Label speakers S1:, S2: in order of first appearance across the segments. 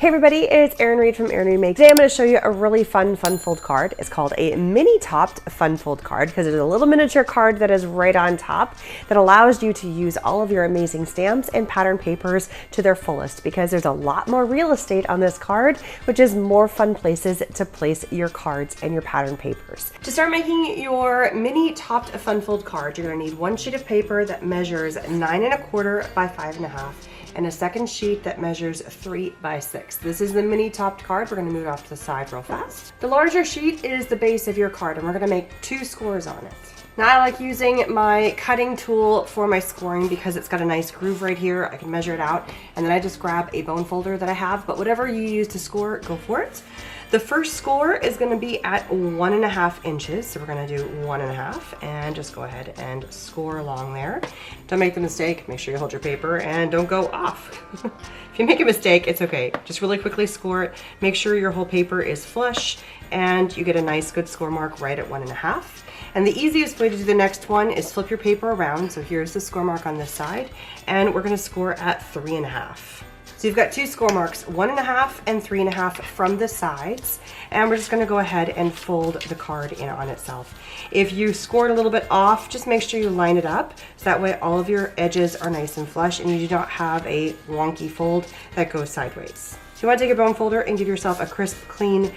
S1: Hey everybody, it's Erin Reed from Erin Reed Makes. Today I'm going to show you a really fun fold card. It's called a mini topped fun fold card because it's a little miniature card that is right on top that allows you to use all of your amazing stamps and pattern papers to their fullest because there's a lot more real estate on this card, which is more fun places to place your cards and your pattern papers. To start making your mini topped fun fold card, you're going to need one sheet of paper that measures 9 1/4 by 5 1/2 and a second sheet that measures 3 by 6. This is the mini topped card. We're going to move it off to the side real fast. The larger sheet is the base of your card and we're going to make 2 scores on it. Now I like using my cutting tool for my scoring because it's got a nice groove right here. I can measure it out and then I just grab a bone folder that I have, but whatever you use to score, go for it. The first score is going to be at 1 1/2 inches. So we're going to do 1 1/2 and just go ahead and score along there. Don't make the mistake. Make sure you hold your paper and don't go off. If you make a mistake, it's okay. Just really quickly score it. Make sure your whole paper is flush and you get a nice good score mark right at 1 1/2. And the easiest way to do the next one is flip your paper around. So here's the score mark on this side and we're going to score at 3 1/2. So you've got 2 score marks, 1 1/2 and 3 1/2 from the sides. And we're just going to go ahead and fold the card in on itself. If you scored a little bit off, just make sure you line it up. So that way all of your edges are nice and flush and you do not have a wonky fold that goes sideways. If you want to take a bone folder and give yourself a crisp, clean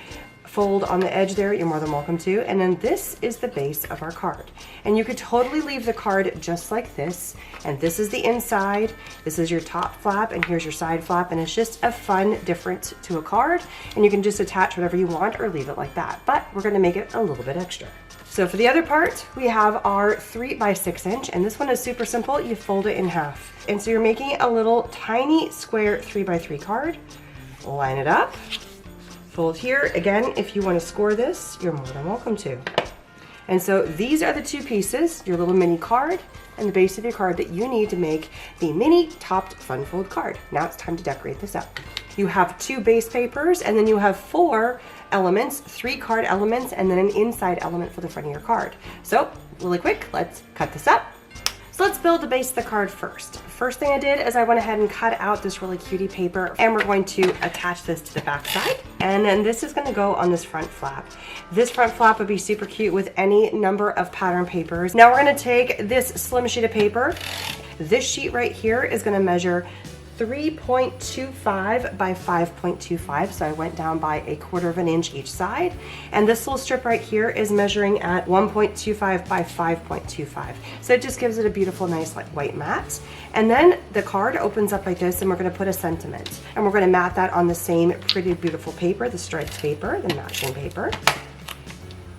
S1: fold on the edge there, you're more than welcome to. And then this is the base of our card. And you could totally leave the card just like this. And this is the inside, this is your top flap, and here's your side flap. And it's just a fun difference to a card. And you can just attach whatever you want or leave it like that. But we're gonna make it a little bit extra. So for the other part, we have our 3 by 6 inch, and this one is super simple. You fold it in half. And so you're making a little tiny square 3 by 3 card. Line it up. Fold here. Again, if you want to score this, you're more than welcome to. And so these are the 2 pieces, your little mini card and the base of your card that you need to make the mini topped fun fold card. Now it's time to decorate this up. You have 2 base papers and then you have 4 elements, 3 card elements, and then an inside element for the front of your card. So really quick, let's cut this up. So let's build the base of the card first. First thing I did is I went ahead and cut out this really cutie paper and we're going to attach this to the back side. And then this is gonna go on this front flap. This front flap would be super cute with any number of pattern papers. Now we're gonna take this slim sheet of paper. This sheet right here is gonna measure 3.25 by 5.25, so I went down by 1/4 inch each side. And this little strip right here is measuring at 1.25 by 5.25. So it just gives it a beautiful, nice like white mat. And then the card opens up like this and we're gonna put a sentiment. And we're gonna mat that on the same pretty beautiful paper, the striped paper, the matching paper.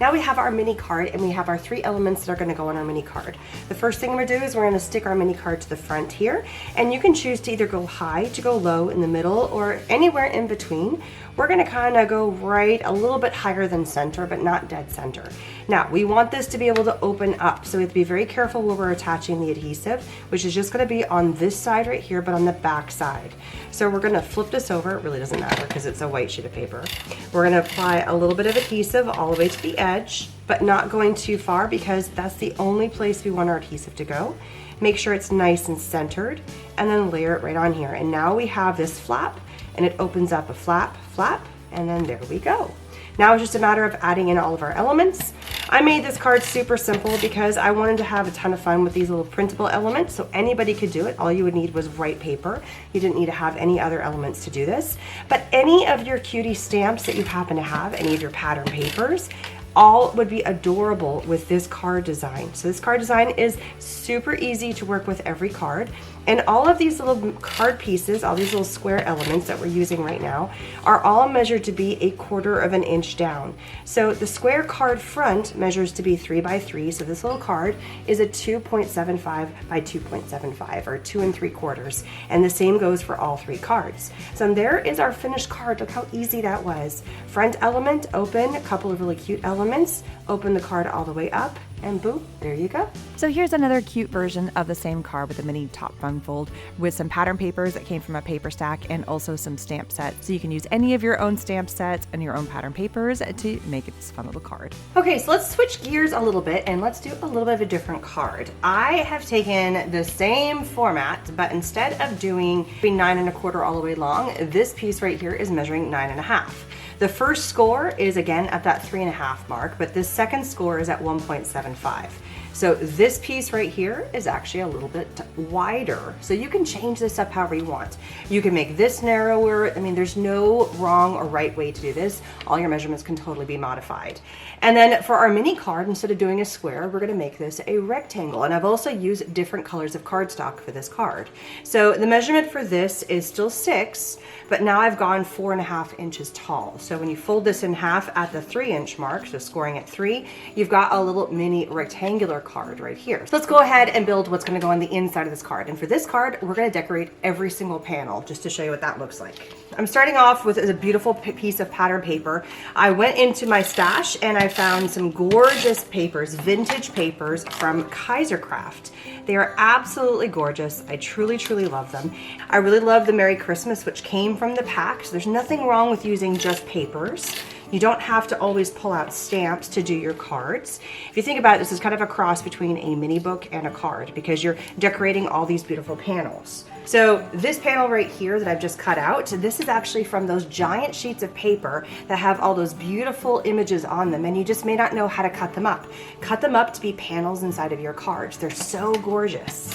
S1: Now we have our mini card and we have our 3 elements that are going to go on our mini card. The first thing we're going to do is we're going to stick our mini card to the front here, and you can choose to either go high, to go low, in the middle, or anywhere in between. We're going to kind of go right a little bit higher than center, but not dead center. Now we want this to be able to open up, so we have to be very careful where we're attaching the adhesive, which is just going to be on this side right here, but on the back side. So we're going to flip this over. It really doesn't matter because it's a white sheet of paper. We're going to apply a little bit of adhesive all the way to the edge, but not going too far because that's the only place we want our adhesive to go. Make sure it's nice and centered and then layer it right on here. And now we have this flap and it opens up a flap, flap, and then there we go. Now it's just a matter of adding in all of our elements. I made this card super simple because I wanted to have a ton of fun with these little printable elements, so anybody could do it. All you would need was white paper. You didn't need to have any other elements to do this. But any of your cutie stamps that you happen to have, any of your pattern papers, all would be adorable with this card design. So this card design is super easy to work with every card. And all of these little card pieces, all these little square elements that we're using right now, are all measured to be 1/4 inch down. So the square card front measures to be 3 by 3. So this little card is a 2.75 by 2.75, or 2 3/4. And the same goes for all 3 cards. So there is our finished card. Look how easy that was. Front element, open, a couple of really cute elements, open the card all the way up, and boom, there you go.
S2: So here's another cute version of the same card with a mini top fun fold with some pattern papers that came from a paper stack and also some stamp sets. So you can use any of your own stamp sets and your own pattern papers to make it this fun little card.
S1: Okay, so let's switch gears a little bit and let's do a little bit of a different card. I have taken the same format, but instead of doing 9 1/4 all the way long, this piece right here is measuring 9 1/2. The first score is again at that 3.5 mark, but this second score is at 1.75. So this piece right here is actually a little bit wider. So you can change this up however you want. You can make this narrower. I mean, there's no wrong or right way to do this. All your measurements can totally be modified. And then for our mini card, instead of doing a square, we're gonna make this a rectangle. And I've also used different colors of cardstock for this card. So the measurement for this is still 6, but now I've gone 4.5 inches tall. So when you fold this in half at the 3-inch mark, so scoring at 3, you've got a little mini rectangular card right here. So let's go ahead and build what's gonna go on the inside of this card. And for this card, we're gonna decorate every single panel just to show you what that looks like. I'm starting off with a beautiful piece of pattern paper. I went into my stash and I found some gorgeous papers, vintage papers from Kaisercraft. They are absolutely gorgeous. I truly, truly love them. I really love the Merry Christmas, which came from the pack. So there's nothing wrong with using just papers. You don't have to always pull out stamps to do your cards. If you think about it, this is kind of a cross between a mini book and a card because you're decorating all these beautiful panels. So this panel right here that I've just cut out, this is actually from those giant sheets of paper that have all those beautiful images on them, and you just may not know how to cut them up. Cut them up to be panels inside of your cards. They're so gorgeous.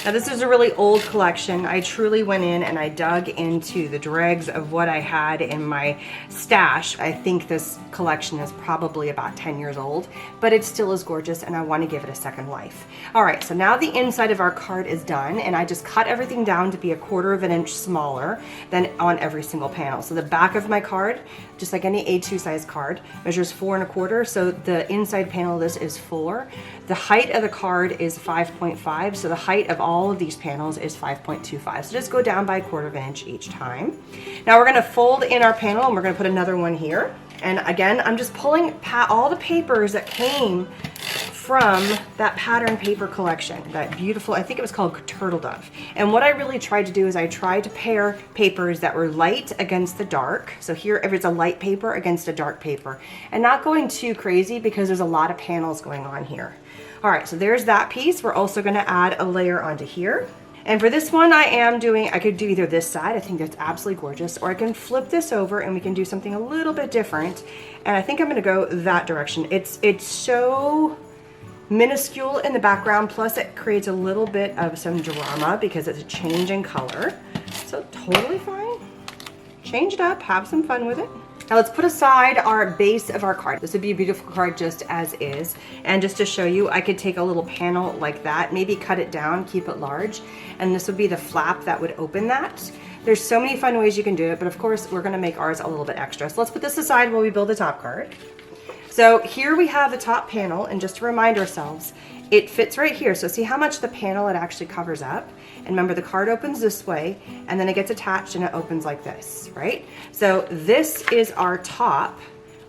S1: Now this is a really old collection. I truly went in and I dug into the dregs of what I had in my stash. I think this collection is probably about 10 years old, but it still is gorgeous and I want to give it a second life. All right, so now the inside of our card is done and I just cut everything down to be 1/4 inch smaller than on every single panel. So the back of my card, just like any A2 size card, measures 4 1/4. So the inside panel of this is 4. The height of the card is 5.5. So the height of all of these panels is 5.25. So just go down by 1/4 inch each time. Now we're gonna fold in our panel and we're gonna put another one here. And again, I'm just pulling all the papers that came from that pattern paper collection, that beautiful, I think it was called Turtle Dove. And what I really tried to do is I tried to pair papers that were light against the dark. So here, if it's a light paper against a dark paper, and not going too crazy because there's a lot of panels going on here. All right, so there's that piece. We're also gonna add a layer onto here. And for this one, I could do either this side, I think that's absolutely gorgeous, or I can flip this over and we can do something a little bit different. And I think I'm gonna go that direction. It's so minuscule in the background, plus it creates a little bit of some drama because it's a change in color. So totally fine. Change it up, have some fun with it. Now let's put aside our base of our card. This would be a beautiful card just as is. And just to show you, I could take a little panel like that, maybe cut it down, keep it large, and this would be the flap that would open that. There's so many fun ways you can do it, but of course we're gonna make ours a little bit extra. So let's put this aside while we build the top card. So here we have the top panel, and just to remind ourselves, it fits right here. So see how much the panel it actually covers up? And remember, the card opens this way, and then it gets attached and it opens like this, right? So this is our top.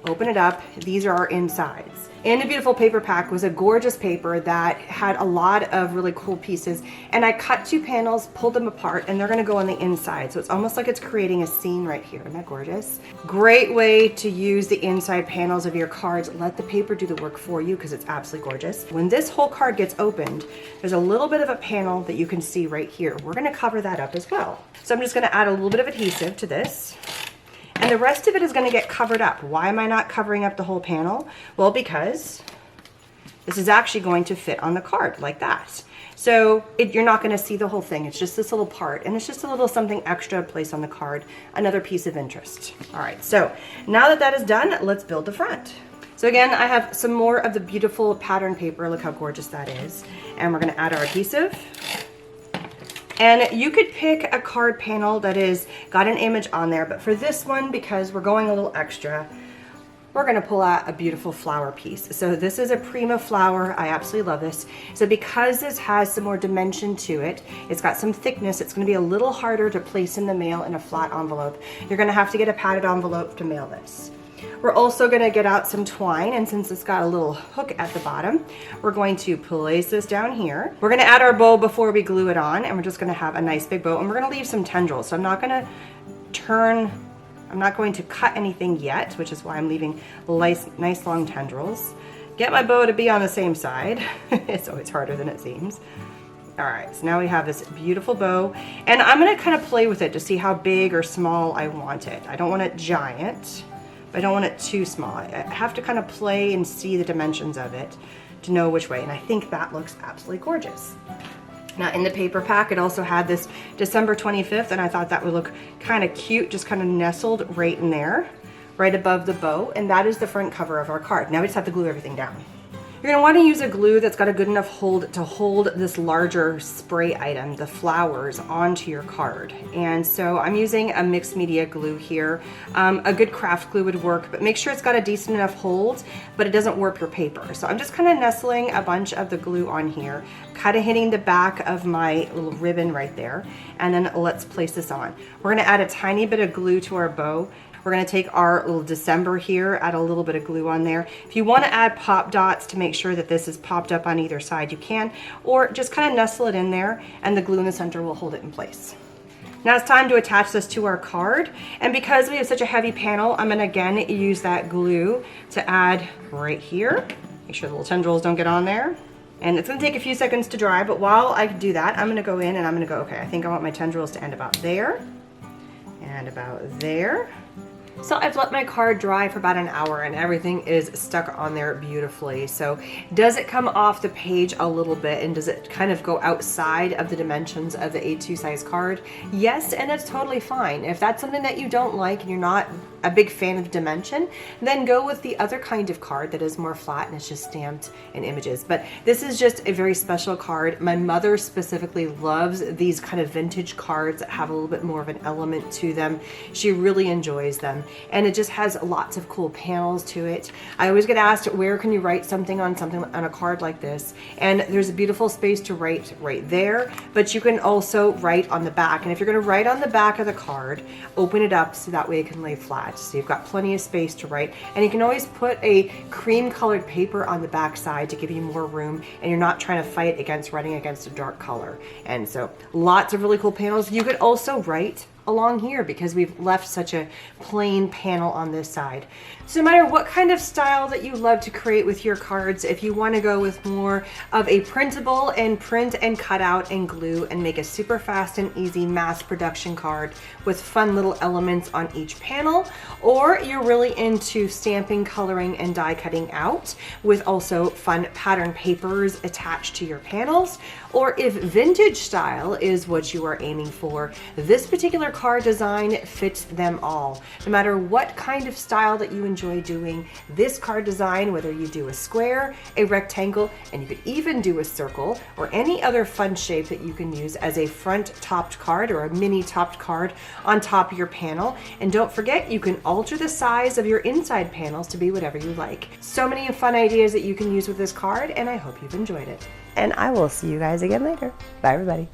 S1: Open it up. These are our insides. And the beautiful paper pack was a gorgeous paper that had a lot of really cool pieces. And I cut 2 panels, pulled them apart, and they're gonna go on the inside. So it's almost like it's creating a scene right here. Isn't that gorgeous? Great way to use the inside panels of your cards. Let the paper do the work for you because it's absolutely gorgeous. When this whole card gets opened, there's a little bit of a panel that you can see right here. We're gonna cover that up as well. So I'm just gonna add a little bit of adhesive to this. And the rest of it is going to get covered up. Why am I not covering up the whole panel? Well, because this is actually going to fit on the card like that. So you're not going to see the whole thing. It's just this little part, and it's just a little something extra to place on the card, another piece of interest. All right, so now that that is done, let's build the front. So again, I have some more of the beautiful pattern paper. Look how gorgeous that is. And we're going to add our adhesive. And you could pick a card panel that is got an image on there, but for this one, because we're going a little extra, we're gonna pull out a beautiful flower piece. So this is a Prima flower. I absolutely love this. So because this has some more dimension to it, it's got some thickness, it's gonna be a little harder to place in the mail in a flat envelope. You're gonna have to get a padded envelope to mail this. We're also gonna get out some twine, and since it's got a little hook at the bottom, we're going to place this down here. We're gonna add our bow before we glue it on, and we're just gonna have a nice big bow, and we're gonna leave some tendrils. So I'm not going to cut anything yet, which is why I'm leaving nice long tendrils. Get my bow to be on the same side. It's always harder than it seems. All right, so now we have this beautiful bow, and I'm gonna kind of play with it to see how big or small I want it. I don't want it giant, but I don't want it too small. I have to kind of play and see the dimensions of it to know which way, and I think that looks absolutely gorgeous. Now in the paper pack, it also had this December 25th, and I thought that would look kind of cute, just kind of nestled right in there, right above the bow, and that is the front cover of our card. Now we just have to glue everything down. You're gonna wanna use a glue that's got a good enough hold to hold this larger spray item, the flowers, onto your card. And so I'm using a mixed media glue here. A good craft glue would work, but make sure it's got a decent enough hold, but it doesn't warp your paper. So I'm just kind of nestling a bunch of the glue on here, kind of hitting the back of my little ribbon right there, and then let's place this on. We're gonna add a tiny bit of glue to our bow. We're gonna take our little December here, add a little bit of glue on there. If you wanna add pop dots to make sure that this is popped up on either side, you can, or just kind of nestle it in there and the glue in the center will hold it in place. Now it's time to attach this to our card, and because we have such a heavy panel, I'm gonna again use that glue to add right here. Make sure the little tendrils don't get on there. And it's gonna take a few seconds to dry, but while I do that, I'm gonna go in and I'm gonna go, okay, I think I want my tendrils to end about there and about there. So I've let my card dry for about an hour and everything is stuck on there beautifully. So does it come off the page a little bit, and does it kind of go outside of the dimensions of the A2 size card? Yes, and that's totally fine. If that's something that you don't like and you're not a big fan of dimension, then go with the other kind of card that is more flat and it's just stamped in images. But this is just a very special card. My mother specifically loves these kind of vintage cards that have a little bit more of an element to them. She really enjoys them, and it just has lots of cool panels to it. I always get asked, where can you write something on a card like this? And there's a beautiful space to write right there, but you can also write on the back. And if you're gonna write on the back of the card, open it up so that way it can lay flat. So you've got plenty of space to write, and you can always put a cream colored paper on the back side to give you more room, and you're not trying to fight against writing against a dark color. And so lots of really cool panels. You could also write along here because we've left such a plain panel on this side. So no matter what kind of style that you love to create with your cards, if you want to go with more of a printable and print and cut out and glue and make a super fast and easy mass production card with fun little elements on each panel, or you're really into stamping, coloring, and die cutting out with also fun pattern papers attached to your panels, or if vintage style is what you are aiming for, this particular card design fits them all. No matter what kind of style that you enjoy doing, this card design, whether you do a square, a rectangle, and you could even do a circle, or any other fun shape that you can use as a front topped card or a mini topped card on top of your panel. And don't forget, you can alter the size of your inside panels to be whatever you like. So many fun ideas that you can use with this card, and I hope you've enjoyed it. And I will see you guys again later. Bye, everybody.